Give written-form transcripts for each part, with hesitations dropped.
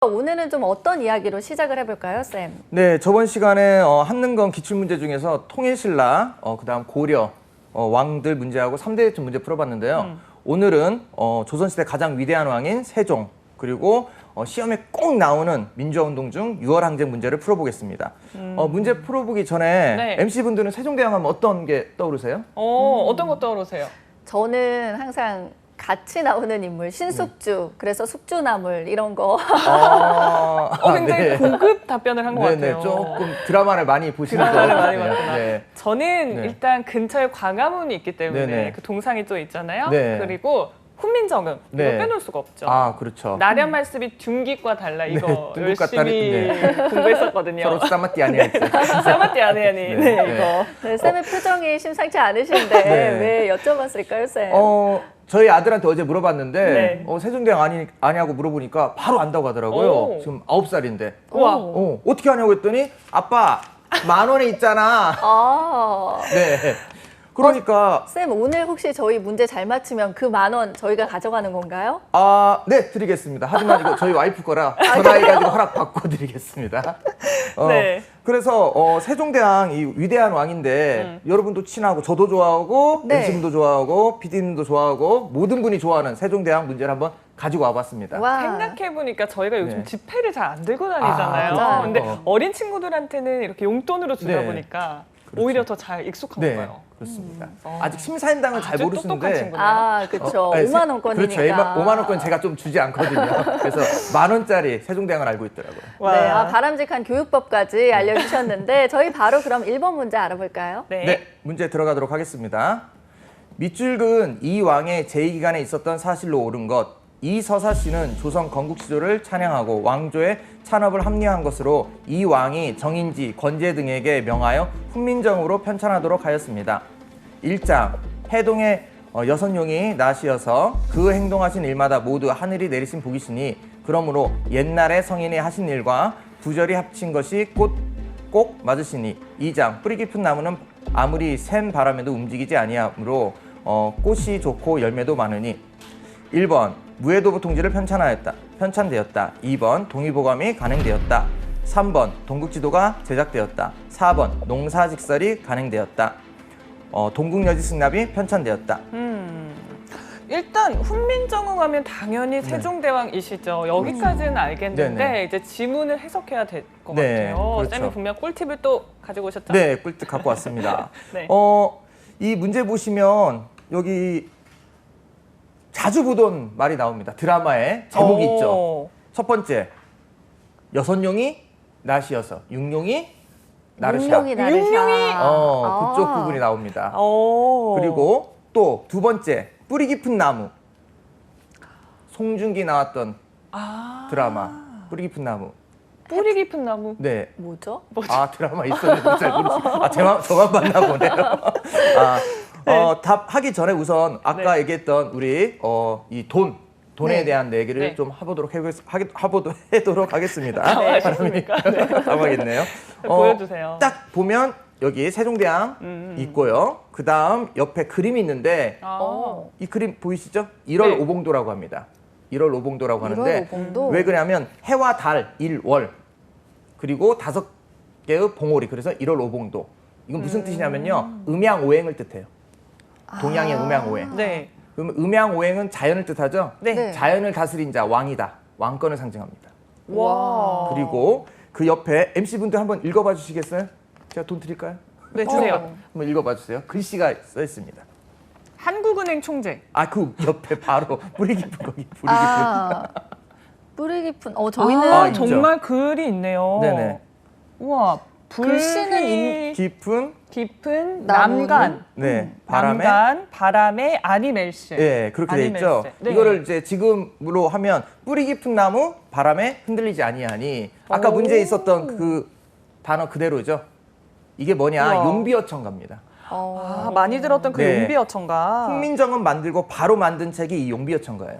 오늘은 좀 어떤 이야기로 시작을 해볼까요, 쌤? 네, 저번 시간에 한능검 기출문제 중에서 통일신라, 그다음 고려, 왕들 문제하고 3대 대첩 문제 풀어봤는데요. 오늘은 조선시대 가장 위대한 왕인 세종, 그리고 시험에 꼭 나오는 민주화운동 중 6월 항쟁 문제를 풀어보겠습니다. 문제 풀어보기 전에 네. MC분들은 세종대왕 하면 어떤 게 떠오르세요? 어떤 거 떠오르세요? 저는 항상 같이 나오는 인물, 신숙주, 그래서 숙주나물 이런 거. 굉장히 네. 고급 답변을 한 것 네네, 같아요. 조금 드라마를 많이 보시는 것 드라마를 많이 같아요. 봤구나. 네. 저는 네. 일단 근처에 광화문이 있기 때문에 네네. 그 동상이 또 있잖아요. 네. 그리고 훈민정음 네. 이거 빼놓을 수가 없죠. 아, 그렇죠. 나련 말씀이 둔기과 달라 이거 둔기과 열심히 공부했었거든요. 서로 싸마띠 아니었어요. 싸마띠 아니야니 네. 이거. 네, 쌤의 표정이 심상치 않으신데 네. 왜 여쭤봤을까요, 쌤? 저희 아들한테 어제 물어봤는데 네. 세종대왕 아냐고 물어보니까 바로 안다고 하더라고요. 오. 지금 9살인데. 우와. 어떻게 하냐고 했더니 아빠 10,000원에 있잖아. 아, 네. 그러니까 쌤 오늘 혹시 저희 문제 잘 맞히면 그 10,000원 저희가 가져가는 건가요? 네, 드리겠습니다. 하지만 이거 저희 와이프 거라 전화해가지고 허락 받고 드리겠습니다. 네. 그래서 세종대왕 이 위대한 왕인데 여러분도 친하고 저도 좋아하고 네. MC분도 좋아하고 PD님도 좋아하고 모든 분이 좋아하는 세종대왕 문제를 한번 가지고 와봤습니다. 와. 생각해보니까 저희가 요즘 네. 지폐를 잘 안 들고 다니잖아요. 맞아요. 근데 어린 친구들한테는 이렇게 용돈으로 주다 네. 보니까 그렇죠. 오히려 더 잘 익숙한 네, 거예요. 그렇습니다. 아직 심사인당을 잘 아주 똑똑한 모르시는데 친구네요. 아, 그렇죠. 네, 5만 원권이니까. 그렇죠. 5만 원권 제가 좀 주지 않거든요. 그래서 10,000원짜리 세종대왕을 알고 있더라고요. 와. 네, 바람직한 교육법까지 알려주셨는데 저희 바로 그럼 1번 문제 알아볼까요? 네, 문제 들어가도록 하겠습니다. 밑줄근 이 왕의 제2기간에 있었던 사실로 옳은 것. 이 서사시는 조선 건국시조를 찬양하고 왕조의 찬업을 합리화한 것으로 이 왕이 정인지, 권제 등에게 명하여 훈민정음으로 편찬하도록 하였습니다. 1장, 해동의 여선용이 나시어서 그 행동하신 일마다 모두 하늘이 내리신 복이시니 그러므로 옛날에 성인이 하신 일과 부절이 합친 것이 꼭 맞으시니 2장, 뿌리 깊은 나무는 아무리 센 바람에도 움직이지 아니하므로 꽃이 좋고 열매도 많으니 1번 무해도부 통지를 편찬되었다. 2번 동의보감이 간행되었다. 3번 동국지도가 제작되었다. 4번 농사직설이 간행되었다. 동국여지승납이 편찬되었다. 일단 훈민정음 하면 당연히 세종대왕이시죠. 여기까지는 알겠는데 네네. 이제 지문을 해석해야 될 것 네, 같아요. 그렇죠. 쌤이 분명 꿀팁을 또 가지고 오셨죠? 네, 꿀팁 갖고 왔습니다. 네. 이 문제 보시면 여기 자주 보던 말이 나옵니다. 드라마에 제목이 있죠. 첫 번째, 여선용이 나시어서, 육룡이 나르샤. 육룡이 나르샤. 육룡이. 그쪽 부분이 나옵니다. 오. 그리고 또 두 번째, 뿌리 깊은 나무. 송중기 나왔던 드라마, 뿌리 깊은 나무. 뿌리 깊은 나무. 네. 뭐죠? 드라마 있었는데 잘 모르겠어요. 저만 봤나 보네요. 답 하기 전에 우선 아까 네. 얘기했던 우리 이 돈에 네. 대한 얘기를 네. 좀 해보도록 하겠습니다. 당황하셨습니까? 네. 당황했네요. 보여주세요. 딱 보면 여기 세종대왕 있고요. 그 다음 옆에 그림이 있는데 이 그림 보이시죠? 1월 네. 오봉도라고 합니다. 1월 오봉도라고 하는데 1월 오봉도? 왜 그러냐면 해와 달, 일, 월 그리고 5개의 봉오리 그래서 1월 오봉도. 이건 무슨 뜻이냐면요. 음양오행을 뜻해요. 동양의 음양오행. 네. 그러면 음양오행은 자연을 뜻하죠? 네. 자연을 다스린 자, 왕이다. 왕권을 상징합니다. 와. 그리고 그 옆에 MC분들 한번 읽어봐 주시겠어요? 제가 돈 드릴까요? 네, 주세요. 한번 읽어봐 주세요. 글씨가 써 있습니다. 한국은행 총재. 그 옆에 바로 뿌리 깊은 거기 뿌리 깊은. 뿌리 깊은. 저희는 아, 있죠. 정말 글이 있네요. 네네. 우와. 글씨는 깊은 나무는? 남간. 네, 바람에 남간, 바람에 아니멜스. 네, 그렇게 돼 있죠. 네. 이거를 이제 지금으로 하면 뿌리 깊은 나무 바람에 흔들리지 아니하니 아까 오. 문제에 있었던 그 단어 그대로죠. 이게 뭐냐? 우와. 용비어천가입니다. 많이 들었던 그 네. 용비어천가. 훈민정음 만들고 바로 만든 책이 이 용비어천가예요.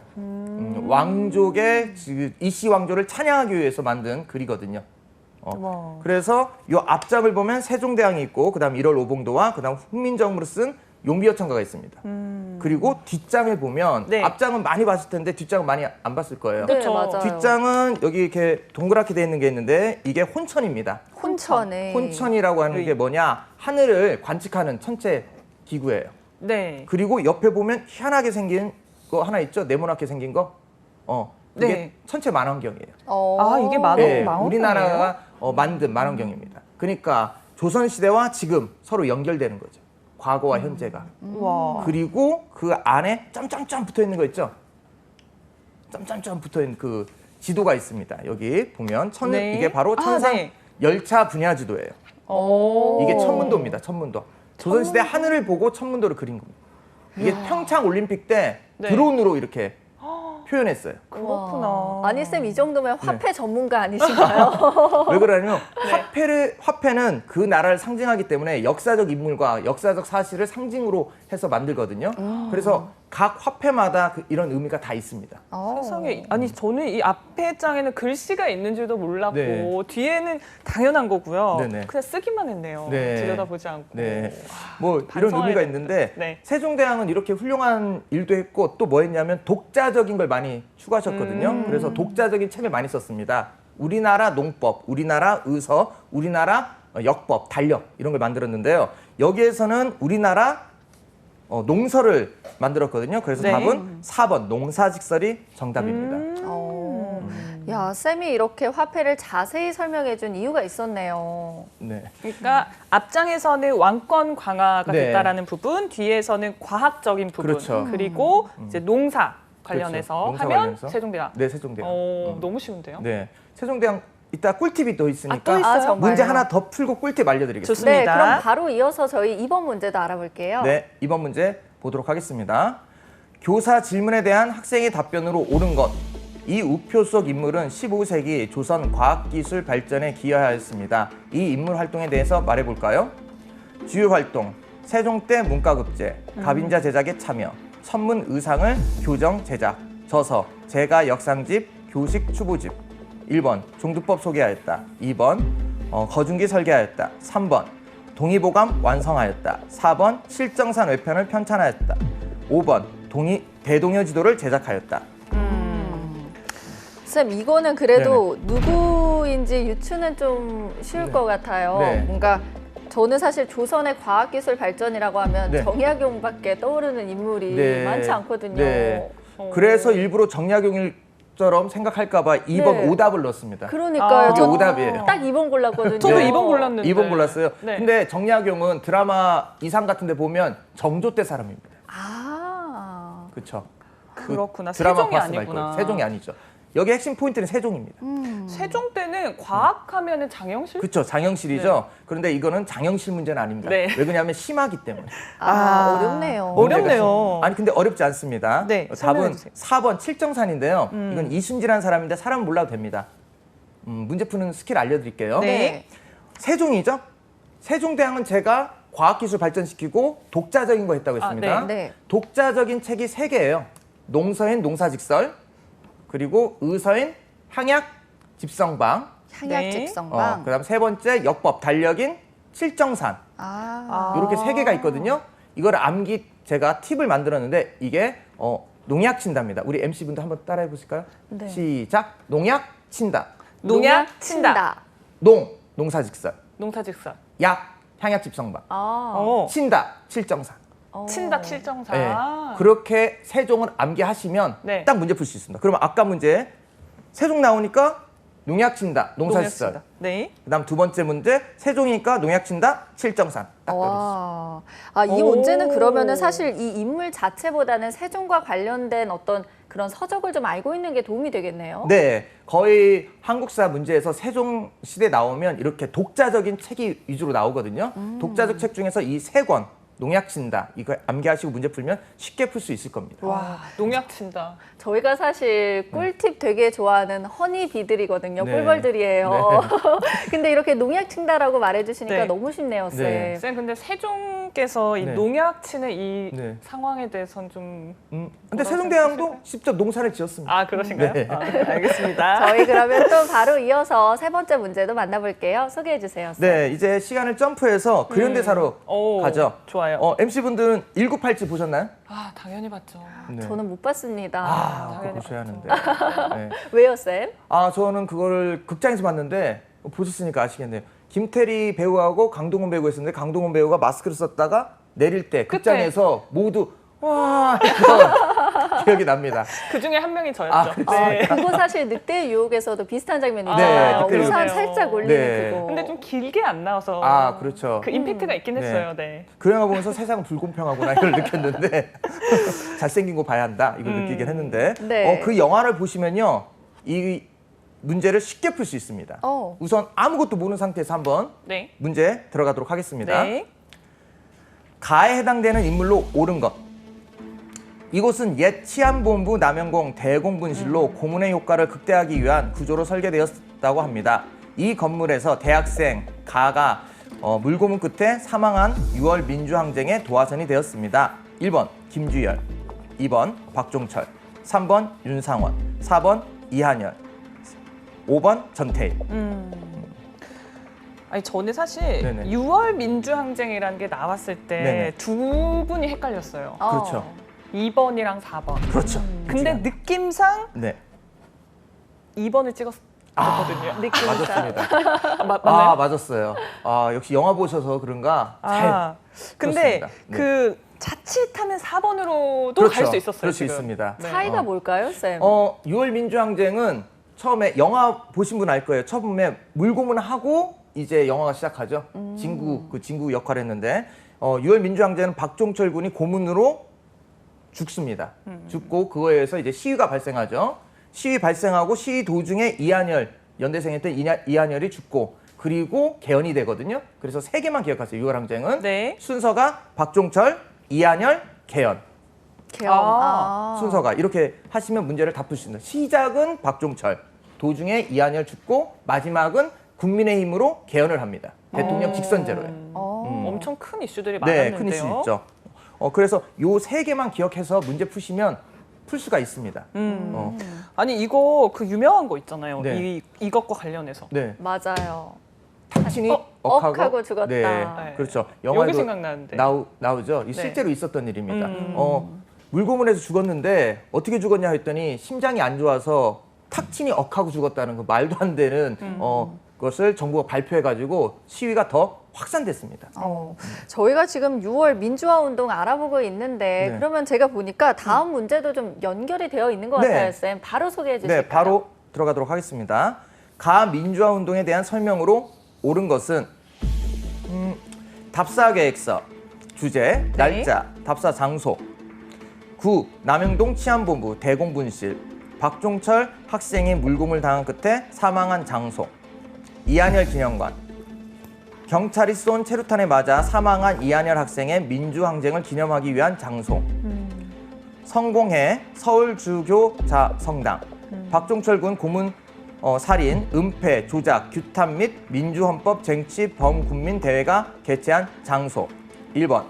왕족의 이씨 왕조를 찬양하기 위해서 만든 글이거든요. 그래서 이 앞장을 보면 세종대왕이 있고 그다음 1월 오봉도와 그다음 훈민정음으로 쓴 용비어 첨가가 있습니다. 그리고 뒷장을 보면 네. 앞장은 많이 봤을 텐데 뒷장은 많이 안 봤을 거예요. 네, 그쵸. 맞아요. 뒷장은 여기 이렇게 동그랗게 되어 있는 게 있는데 이게 혼천입니다. 혼천에. 혼천이라고 하는 게 뭐냐? 하늘을 관측하는 천체 기구예요. 네. 그리고 옆에 보면 희한하게 생긴 거 하나 있죠? 네모나게 생긴 거. 그게 네. 천체 만원경이에요. 아, 이게 망원경이에요? 우리나라가 만든 만원경입니다. 그러니까 조선시대와 지금 서로 연결되는 거죠. 과거와 현재가. 와. 그리고 그 안에 점점점 붙어 있는 거 있죠? 점점점 붙어 있는 그 지도가 있습니다. 여기 보면 네. 이게 바로 아, 천상 네. 열차 분야 지도예요. 오. 이게 천문도입니다. 천문도. 조선시대 하늘을 보고 천문도를 그린 겁니다. 이게 평창 올림픽 때 네. 드론으로 이렇게 표현했어요. 그렇구나. 와. 아니 쌤 이 정도면 네. 화폐 전문가 아니신가요? 왜 그러냐면 네. 화폐는 그 나라를 상징하기 때문에 역사적 인물과 역사적 사실을 상징으로 해서 만들거든요. 그래서 각 화폐마다 이런 의미가 다 있습니다. 세상에, 아니 저는 이 앞에 장에는 글씨가 있는 줄도 몰랐고 네. 뒤에는 당연한 거고요. 네네. 그냥 쓰기만 했네요. 네. 들여다보지 않고. 네. 뭐 이런 반성해야 의미가 되는데. 있는데 네. 세종대왕은 이렇게 훌륭한 일도 했고 또 뭐 했냐면 독자적인 걸 많이 추구하셨거든요. 그래서 독자적인 책을 많이 썼습니다. 우리나라 농법, 우리나라 의서, 우리나라 역법, 달력 이런 걸 만들었는데요. 여기에서는 우리나라 농서를 만들었거든요. 그래서 네. 답은 4번 농사직설이 정답입니다. 야, 쌤이 이렇게 화폐를 자세히 설명해 준 이유가 있었네요. 네. 그러니까 앞장에서는 왕권 강화가 네. 됐다라는 부분, 뒤에서는 과학적인 부분, 그렇죠. 그리고 이제 농사 관련해서 그렇죠. 농사 하면 관련해서. 세종대왕. 네, 세종대왕. 너무 쉬운데요? 네. 세종대왕 이따 꿀팁이 또 있으니까 또 있어요? 아, 정말요? 문제 하나 더 풀고 꿀팁 알려드리겠습니다. 좋습니다. 네, 그럼 바로 이어서 저희 2번 문제도 알아볼게요. 네, 이번 문제 보도록 하겠습니다. 교사 질문에 대한 학생의 답변으로 옳은 것. 이 우표 속 인물은 15세기 조선 과학기술 발전에 기여하였습니다. 이 인물 활동에 대해서 말해볼까요? 주요 활동, 세종 때 문과급제, 갑인자 제작에 참여, 천문 의상을 교정 제작, 저서, 제가 역상집, 교식 추보집. 1번, 종두법 소개하였다. 2번, 거중기 설계하였다. 3번, 동의보감 완성하였다. 4번, 실정산 외편을 편찬하였다. 5번, 대동여 지도를 제작하였다. 쌤, 이거는 그래도 누구인지 유추는 좀 쉬울 네. 것 같아요. 네. 뭔가 저는 사실 조선의 과학기술 발전이라고 하면 네. 정약용밖에 떠오르는 인물이 네. 많지 않거든요. 네. 그래서 일부러 정약용일처럼 생각할까봐 2번 네. 오답을 넣었습니다. 그러니까요. 그게 저 오답이에요. 딱 2번 골랐거든요. 저도 네. 2번 골랐는데. 2번 골랐어요. 네. 근데 정약용은 드라마 이상 같은 데 보면 정조 때 사람입니다. 아. 그렇죠. 그렇구나. 드라마 세종이 봤으면 알 아니구나. 거예요. 세종이 아니죠. 여기 핵심 포인트는 세종입니다. 세종 때는 과학하면은 장영실? 그렇죠. 장영실이죠. 그런데 이거는 장영실 문제는 아닙니다. 네. 왜 그러냐면 심하기 때문에. 아, 어렵네요. 어렵네요. 아니 근데 어렵지 않습니다. 네, 답은 설명해주세요. 4번 칠정산인데요. 이건 이순지라는 사람인데 사람은 몰라도 됩니다. 문제 푸는 스킬 알려드릴게요. 네. 세종이죠. 세종대왕은 제가 과학기술 발전시키고 독자적인 거 했다고 했습니다. 네. 네. 독자적인 책이 3개예요. 농서인 농사직설, 그리고 의서인 향약 집성방, 향약집성방. 그다음 세 번째 역법 달력인 칠정산. 이렇게 3개가 있거든요. 이걸 암기 제가 팁을 만들었는데 이게 농약 친다입니다. 우리 MC 분들 한번 따라해 보실까요? 네. 시작. 농약 친다. 농약 친다. 농사직설. 농사직설. 약 향약 집성방. 아. 친다 칠정산. 친다 칠정사. 네. 그렇게 세종을 암기하시면 네. 딱 문제 풀 수 있습니다. 그러면 아까 문제 세종 나오니까 농약 친다 농사직설. 농약 친다. 네. 그다음 두 번째 문제 세종이니까 농약 친다 칠정산. 딱 걸리시죠. 와. 아, 이 오. 문제는 그러면은 사실 이 인물 자체보다는 세종과 관련된 어떤 그런 서적을 좀 알고 있는 게 도움이 되겠네요. 네, 거의 한국사 문제에서 세종 시대 나오면 이렇게 독자적인 책이 위주로 나오거든요. 독자적 책 중에서 이 3권 농약 친다 이거 암기하시고 문제 풀면 쉽게 풀 수 있을 겁니다. 와, 농약 친다. 저희가 사실 꿀팁 되게 좋아하는 허니비들이거든요. 네. 꿀벌들이에요. 근데 이렇게 농약 친다라고 말해주시니까 네. 너무 쉽네요, 쌤. 네. 쌤 근데 세종 쌤께서 이 네. 농약 치는 이 네. 상황에 대해서는 좀 근데 뭐라고 세종대왕도 직접 농사를 지었습니다. 아, 그러신가요? 네. 아, 알겠습니다. 저희 그러면 또 바로 이어서 세 번째 문제도 만나볼게요. 소개해 주세요. 쌤. 네, 이제 시간을 점프해서 근현대사로 오, 가죠. 좋아요. MC분들은 1987 보셨나요? 아, 당연히 봤죠. 네. 저는 못 봤습니다. 그거 당연히 보셔야 봤죠. 하는데. 네. 왜요, 쌤? 저는 그거를 극장에서 봤는데 보셨으니까 아시겠네요. 김태리 배우하고 강동원 배우가 있었는데 강동원 배우가 마스크를 썼다가 내릴 때 극장에서 모두 와 했던 기억이 납니다. 그 중에 한 명이 저였죠. 아, 네. 그거 사실 늑대의 유혹에서도 비슷한 장면이 네, 있잖아요. 늑대의 우산 유혹. 살짝 올리는 네. 그거. 근데 좀 길게 안 나와서 그렇죠. 그 임팩트가 있긴 네. 했어요. 네. 그 영화 보면서 세상은 불공평하구나 이걸 느꼈는데 잘생긴 거 봐야 한다 이걸 느끼긴 했는데 네. 그 영화를 보시면요 이 문제를 쉽게 풀 수 있습니다. 우선 아무것도 모르는 상태에서 한번 네. 문제 들어가도록 하겠습니다. 네. 가에 해당되는 인물로 옳은 것. 이곳은 옛 치안본부 남영공 대공분실로 고문의 효과를 극대화하기 위한 구조로 설계되었다고 합니다. 이 건물에서 대학생 가가 물고문 끝에 사망한 6월 민주항쟁의 도화선이 되었습니다. 1번 김주열, 2번 박종철, 3번 윤상원, 4번 이한열, 5번 전태일. 아니 저는 사실 네네. 6월 민주항쟁이라는 게 나왔을 때 네네. 두 분이 헷갈렸어요. 그렇죠. 2번이랑 4번. 그렇죠. 근데 느낌상 네. 2번을 찍었거든요. 느낌상. 맞았습니다. 맞나요? 맞았어요. 역시 영화 보셔서 그런가 근데 그렇습니다. 네. 그 자칫하면 4번으로도 그렇죠. 갈 수 있었어요. 그럴 수 지금. 있습니다. 네. 차이가 뭘까요, 쌤? 6월 민주항쟁은 처음에 영화 보신 분 알 거예요. 처음에 물고문을 하고 이제 영화가 시작하죠. 진구 역할을 했는데 6월 민주항쟁은 박종철 군이 고문으로 죽습니다. 죽고 그거에 의해서 이제 시위가 발생하죠. 시위 발생하고 시위 도중에 이한열 연대생이었던 이한열이 죽고 그리고 개헌이 되거든요. 그래서 세 개만 기억하세요. 6월 항쟁은 네. 순서가 박종철, 이한열, 개헌. 개엄. 순서가 이렇게 하시면 문제를 다 푸십니다. 시작은 박종철, 도중에 이한열 죽고 마지막은 국민의힘으로 개헌을 합니다. 대통령 직선제로요. 엄청 큰 이슈들이 네, 많았는데요. 큰 이슈 있죠. 그래서 요 세 개만 기억해서 문제 푸시면 풀 수가 있습니다. 아니 이거 그 유명한 거 있잖아요. 네. 이것과 관련해서. 네, 맞아요. 탁친이 억하고 죽었다. 네, 네. 그렇죠. 여기 영화에도 생각나는데. 나오죠. 이 네. 실제로 있었던 일입니다. 물고문에서 죽었는데 어떻게 죽었냐 했더니 심장이 안 좋아서 탁친이 억하고 죽었다는 그 말도 안 되는 것을 정부가 발표해가지고 시위가 더 확산됐습니다. 저희가 지금 6월 민주화 운동 알아보고 있는데 네. 그러면 제가 보니까 다음 문제도 좀 연결이 되어 있는 것 네. 같아요, 쌤. 바로 소개해 주실까요? 네, 바로 들어가도록 하겠습니다. 가 민주화 운동에 대한 설명으로 옳은 것은 답사 계획서, 주제, 날짜, 답사 장소, 9. 남영동 치안본부 대공분실, 박종철 학생이 물고문을 당한 끝에 사망한 장소, 이한열 기념관, 경찰이 쏜 체류탄에 맞아 사망한 이한열 학생의 민주항쟁을 기념하기 위한 장소, 성공회 서울주교자 성당, 박종철 군 고문 살인, 은폐, 조작, 규탄 및 민주헌법 쟁취 범국민 대회가 개최한 장소. 1번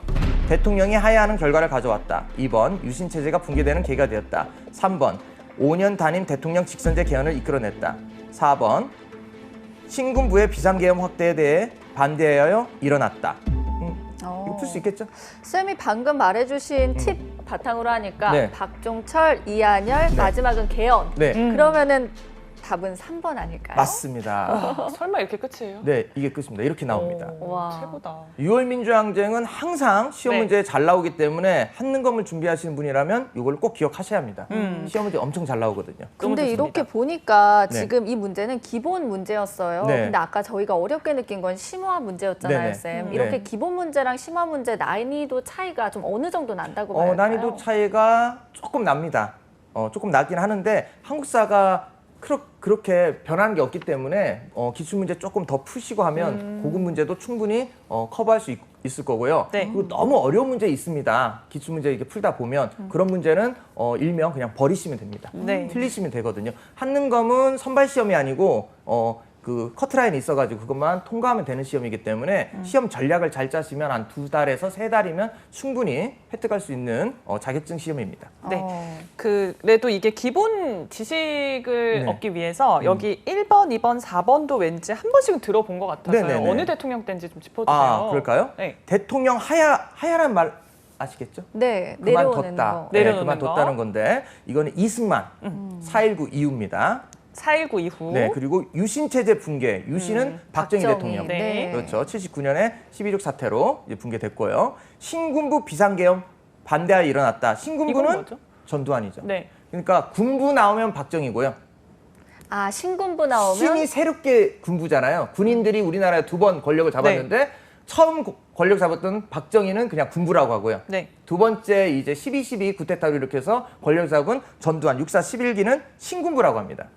대통령이 하야하는 결과를 가져왔다. 2번 유신체제가 붕괴되는 계기가 되었다. 3번 5년 단임 대통령 직선제 개헌을 이끌어냈다. 4번 신군부의 비상계엄 확대에 대해 반대하여 일어났다. 이거 풀 수 있겠죠? 쌤이 방금 말해주신 팁 바탕으로 하니까 네. 박종철, 이한열, 네. 마지막은 개헌. 네, 그러면은 답은 3번 아닐까요? 맞습니다. 설마 이렇게 끝이에요? 네, 이게 끝입니다. 이렇게 나옵니다. 와. 최고다. 6월 민주항쟁은 항상 시험 네. 문제에 잘 나오기 때문에 한능검을 준비하시는 분이라면 이걸 꼭 기억하셔야 합니다. 시험 문제 엄청 잘 나오거든요. 근데 너무 이렇게 좋습니다. 보니까 네. 지금 이 문제는 기본 문제였어요. 네. 근데 아까 저희가 어렵게 느낀 건 심화 문제였잖아요, 네네. 쌤. 네. 이렇게 기본 문제랑 심화 문제 난이도 차이가 좀 어느 정도 난다고 봐요? 난이도 차이가 조금 납니다. 조금 나긴 하는데 한국사가 그렇게 변하는 게 없기 때문에 기출문제 조금 더 푸시고 하면 고급 문제도 충분히 커버할 수 있을 거고요. 네. 그리고 너무 어려운 문제 있습니다. 기출문제 이렇게 풀다 보면 그런 문제는 일명 그냥 버리시면 됩니다. 네. 틀리시면 되거든요. 한능검은 선발 시험이 아니고 그 커트라인이 있어가지고 그것만 통과하면 되는 시험이기 때문에 시험 전략을 잘 짜시면 한 2달에서 3달이면 충분히 획득할 수 있는 자격증 시험입니다. 네. 어. 그래도 이게 기본 지식을 네. 얻기 위해서 여기 1번, 2번, 4번도 왠지 한 번씩은 들어본 것 같아서요. 네네네. 어느 대통령 때인지 좀 짚어주세요. 아, 그럴까요? 네. 대통령 하야란 말 아시겠죠? 네, 내려오는 그만뒀다. 거. 내려놓는 그만뒀다는 거. 건데 이거는 이승만 4.19 이후입니다. 4.19 이후. 네, 그리고 유신체제 붕괴. 유신은 박정희 대통령. 네. 그렇죠. 79년에 12.6 사태로 이제 붕괴됐고요. 신군부 비상계엄 반대하여 일어났다. 이건 신군부는 뭐죠? 전두환이죠. 네. 그러니까 군부 나오면 박정희고요. 아, 신군부 나오면 신이 새롭게 군부잖아요. 군인들이 우리나라에 2번 권력을 잡았는데 처음 권력 잡았던 박정희는 그냥 군부라고 하고요. 네. 두 번째 이제 12.12 구테타로 이렇게 해서 권력 잡은 전두환 6.4 11기는 신군부라고 합니다.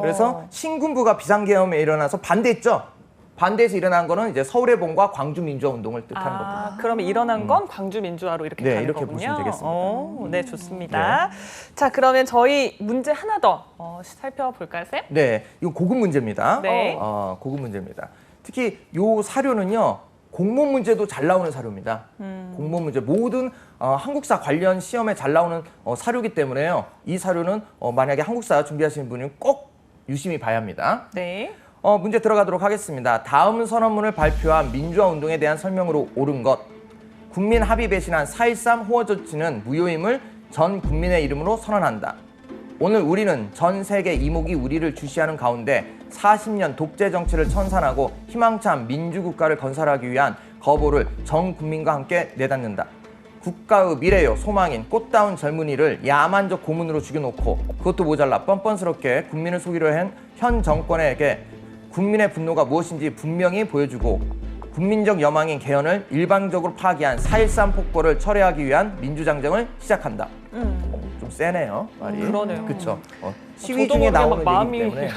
그래서 신군부가 비상계엄에 일어나서 반대했죠. 반대해서 일어난 거는 이제 서울해방과 광주 민주화 운동을 뜻하는 겁니다. 그러면 일어난 건 광주 민주화로 이렇게 네, 가는 이렇게 거군요. 보시면 되겠습니다. 네, 좋습니다. 자, 그러면 저희 문제 하나 더 살펴볼까요, 쌤? 네, 이거 고급 문제입니다. 네. 고급 문제입니다. 특히 요 사료는요. 공무원 문제도 잘 나오는 사료입니다. 공무원 문제 모든 한국사 관련 시험에 잘 나오는 사료이기 때문에요. 이 사료는 만약에 한국사 준비하시는 분은 꼭 유심히 봐야 합니다. 네. 문제 들어가도록 하겠습니다. 다음 선언문을 발표한 민주화 운동에 대한 설명으로 옳은 것. 국민 합의 배신한 4.13 호어 조치는 무효임을 전 국민의 이름으로 선언한다. 오늘 우리는 전 세계 이목이 우리를 주시하는 가운데 40년 독재 정치를 청산하고 희망찬 민주국가를 건설하기 위한 거부를 전 국민과 함께 내닫는다. 국가의 미래요 소망인 꽃다운 젊은이를 야만적 고문으로 죽여놓고 그것도 모자라 뻔뻔스럽게 국민을 속이려 한 현 정권에게 국민의 분노가 무엇인지 분명히 보여주고 국민적 여망인 개헌을 일방적으로 파기한 4.13 폭거를 철회하기 위한 민주장정을 시작한다. 좀 세네요, 말이. 그러네요. 그렇죠. 시위 저도 중에 모르게 나오는 막 얘기이기 마음이 때문에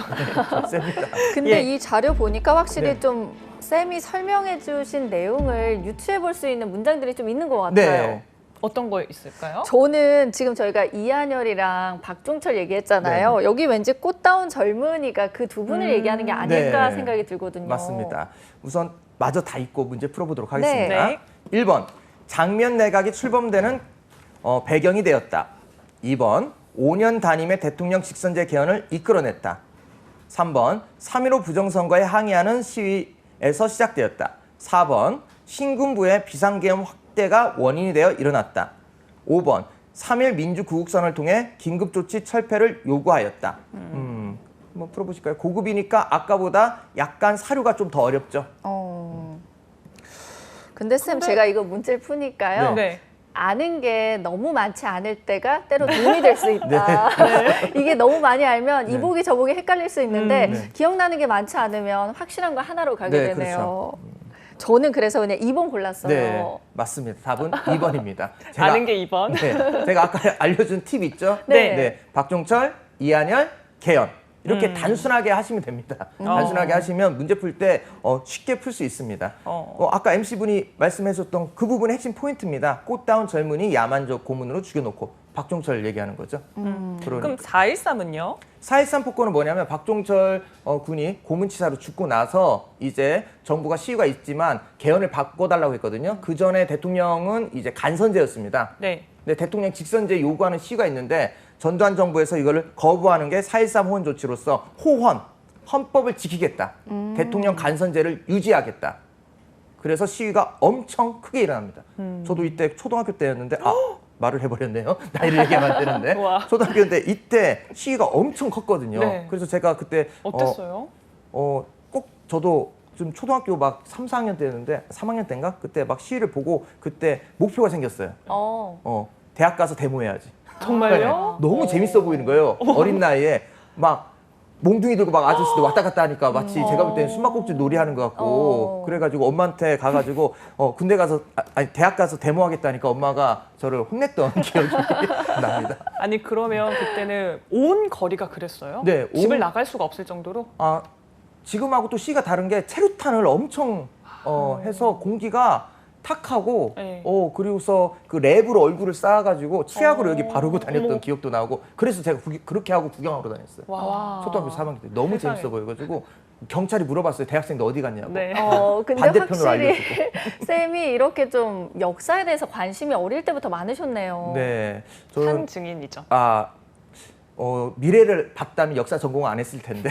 좀 셉니다. 근데 예. 이 자료 보니까 확실히 네. 좀 쌤이 설명해 주신 내용을 유추해 볼 수 있는 문장들이 좀 있는 것 같아요. 네. 어떤 거 있을까요? 저는 지금 저희가 이한열이랑 박종철 얘기했잖아요. 여기 왠지 꽃다운 젊은이가 그 두 분을 얘기하는 게 아닐까 네. 생각이 들거든요. 맞습니다. 우선 마저 다 읽고 문제 풀어보도록 하겠습니다. 네. 1번, 장면 내각이 출범되는 배경이 되었다. 2번, 5년 단임의 대통령 직선제 개헌을 이끌어냈다. 3번, 3.15 부정선거에 항의하는 시위에서 시작되었다. 4번, 신군부의 비상계엄 확대가 원인이 되어 일어났다. 5번, 3.1 민주구국선을 통해 긴급조치 철폐를 요구하였다. 한번 풀어보실까요? 고급이니까 아까보다 약간 사료가 좀 더 어렵죠? 근데 쌤 제가 이거 문제를 푸니까요. 네. 아는 게 너무 많지 않을 때가 때로 도움이 될 수 있다. 이게 너무 많이 알면 네. 이보기 저보기 헷갈릴 수 있는데 네. 기억나는 게 많지 않으면 확실한 거 하나로 가게 네, 되네요. 그렇죠. 저는 그래서 그냥 2번 골랐어요. 네, 맞습니다. 답은 2번입니다. 아는 게 2번. 네, 제가 아까 알려준 팁 있죠? 네. 박종철, 이한열, 개헌. 이렇게 단순하게 하시면 됩니다. 단순하게 하시면 문제 풀 때 쉽게 풀 수 있습니다. 아까 MC분이 말씀하셨던 그 부분의 핵심 포인트입니다. 꽃다운 젊은이 야만적 고문으로 죽여놓고 박종철 얘기하는 거죠. 그러니까. 그럼 4.13은요? 4.13 폭거는 뭐냐면 박종철 군이 고문치사로 죽고 나서 이제 정부가 시위가 있지만 개헌을 바꿔달라고 했거든요. 그 전에 대통령은 이제 간선제였습니다. 네. 근데 대통령 직선제 요구하는 시위가 있는데 전두환 정부에서 이거를 거부하는 게 4.13 호헌 조치로서 헌법을 지키겠다. 대통령 간선제를 유지하겠다. 그래서 시위가 엄청 크게 일어납니다. 저도 이때 초등학교 때였는데 말을 해버렸네요. 나이를 얘기하면 안 되는데. 우와. 초등학교인데 이때 시위가 엄청 컸거든요. 네. 그래서 제가 그때 어땠어요? 꼭 저도 좀 초등학교 막 3, 4학년 때였는데 3학년 때인가? 그때 막 시위를 보고 그때 목표가 생겼어요. 대학 가서 데모해야지. 정말요? 너무 재밌어 보이는 거예요. 어린 나이에 막 몽둥이 들고 막 아저씨들 왔다 갔다 하니까 마치 제가 볼 때는 숨바꼭질 놀이하는 것 같고 그래가지고 엄마한테 가가지고 군대 가서 아니 대학 가서 데모하겠다니까 엄마가 저를 혼냈던 기억이 납니다. 아니 그러면 그때는 온 거리가 그랬어요? 네, 집을 온- 나갈 수가 없을 정도로? 지금하고 또 시가 다른 게 체류탄을 엄청 해서 공기가 탁 하고 네. 그리고서 그 랩으로 얼굴을 쌓아가지고 치약으로 여기 바르고 다녔던 어머. 기억도 나고 그래서 제가 그렇게 하고 구경하러 다녔어요. 와. 초등학교 3학년 때 너무 세상에. 재밌어 보여가지고 경찰이 물어봤어요. 대학생들 어디 갔냐고. 네. 근데 반대편으로 확실히 쌤이 이렇게 좀 역사에 대해서 관심이 어릴 때부터 많으셨네요. 네, 저는 한 증인이죠. 미래를 봤다면 역사 전공 안 했을 텐데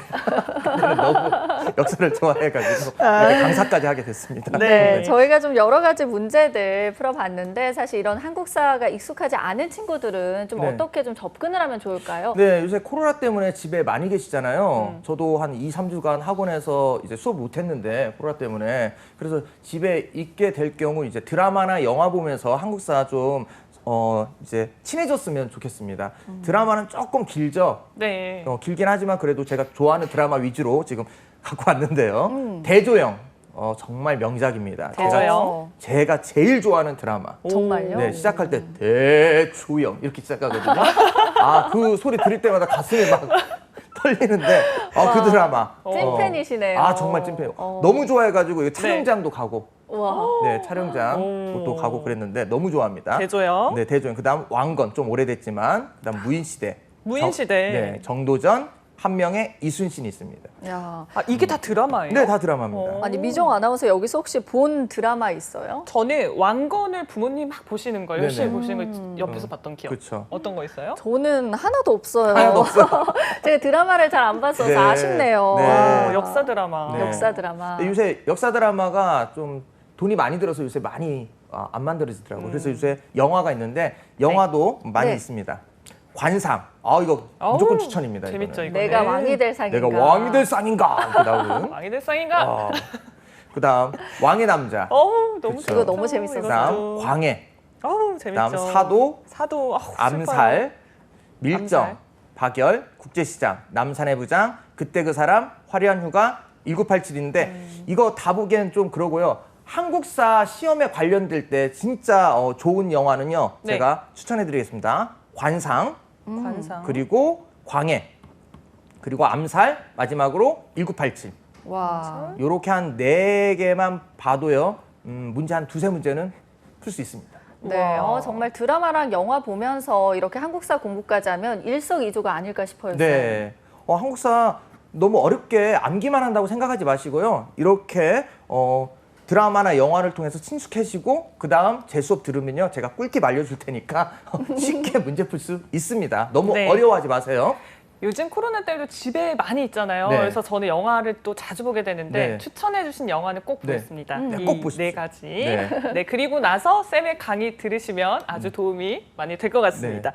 그때는 너무 역사를 좋아해가지고 이렇게 강사까지 하게 됐습니다. 네, 저희가 좀 여러 가지 문제들 풀어봤는데 사실 이런 한국사가 익숙하지 않은 친구들은 좀 네. 어떻게 좀 접근을 하면 좋을까요? 네, 요새 코로나 때문에 집에 많이 계시잖아요. 저도 한 2, 3주간 학원에서 이제 수업 못 했는데 코로나 때문에 그래서 집에 있게 될 경우 이제 드라마나 영화 보면서 한국사 좀 이제 친해졌으면 좋겠습니다. 드라마는 조금 길죠. 네. 길긴 하지만 그래도 제가 좋아하는 드라마 위주로 지금 갖고 왔는데요. 대조영 정말 명작입니다. 대조영? 제가 제일 좋아하는 드라마. 정말요? 네, 시작할 때 대조영 이렇게 시작하거든요. 그 소리 들을 때마다 가슴이 막 떨리는데 그 드라마. 찐팬이시네요. 정말 찐팬. 너무 좋아해가지고 이거 촬영장도 가고. 와. 네, 촬영장도 가고 그랬는데 너무 좋아합니다. 대조영. 네, 대조영. 그다음 왕건 좀 오래됐지만 그다음 무인시대. 무인시대. 네, 정도전 한 명의 이순신이 있습니다. 야. 이게 다 드라마예요? 네, 다 드라마입니다. 아니 미정 아나운서 여기서 혹시 본 드라마 있어요? 저는 왕건을 부모님 막 보시는 거 열심히 네네. 보시는 거 옆에서 봤던 기억. 그렇죠. 어떤 거 있어요? 저는 하나도 없어요. 하나도 없어요. 제가 드라마를 잘 안 봤어서 네. 아쉽네요. 네. 역사 드라마. 네. 역사 드라마. 근데 요새 역사 드라마가 좀 돈이 많이 들어서 요새 많이 안 만들어지더라고요. 그래서 요새 영화가 있는데 영화도 많이 네. 있습니다. 관상. 이거 무조건 추천입니다. 재밌죠, 이거는. 이거. 내가 왕이 될 상인가? 내가 왕이 될 상인가? 이렇게 나오는. 왕이 될 상인가? 그다음 왕의 남자. 너무 그쵸. 재밌죠. 이거 너무 재밌었어요. 그다음 광해. 재밌죠. 그다음 사도, 사도. 암살, 밀정, 암살. 박열, 국제시장, 남산의 부장, 그때 그 사람, 화려한 휴가, 1987인데 이거 다 보기엔 좀 그러고요. 한국사 시험에 관련될 때 진짜 좋은 영화는요. 네. 제가 추천해드리겠습니다. 관상, 관상. 그리고 광해, 그리고 암살, 마지막으로 1987. 와. 요렇게 한 4개만 봐도요. 문제 한 2-3문제는 풀 수 있습니다. 네, 와. 정말 드라마랑 영화 보면서 이렇게 한국사 공부까지 하면 일석이조가 아닐까 싶어요. 네. 한국사 너무 어렵게 암기만 한다고 생각하지 마시고요. 이렇게 드라마나 영화를 통해서 친숙해지고 그다음 제 수업 들으면요. 제가 꿀팁 알려줄 테니까 쉽게 문제 풀 수 있습니다. 너무 네. 어려워하지 마세요. 요즘 코로나 때도 집에 많이 있잖아요. 네. 그래서 저는 영화를 또 자주 보게 되는데 네. 추천해주신 영화는 꼭 네. 보겠습니다. 네, 이 꼭 보십시오. 네 가지. 네. 네, 그리고 나서 쌤의 강의 들으시면 아주 도움이 많이 될 것 같습니다.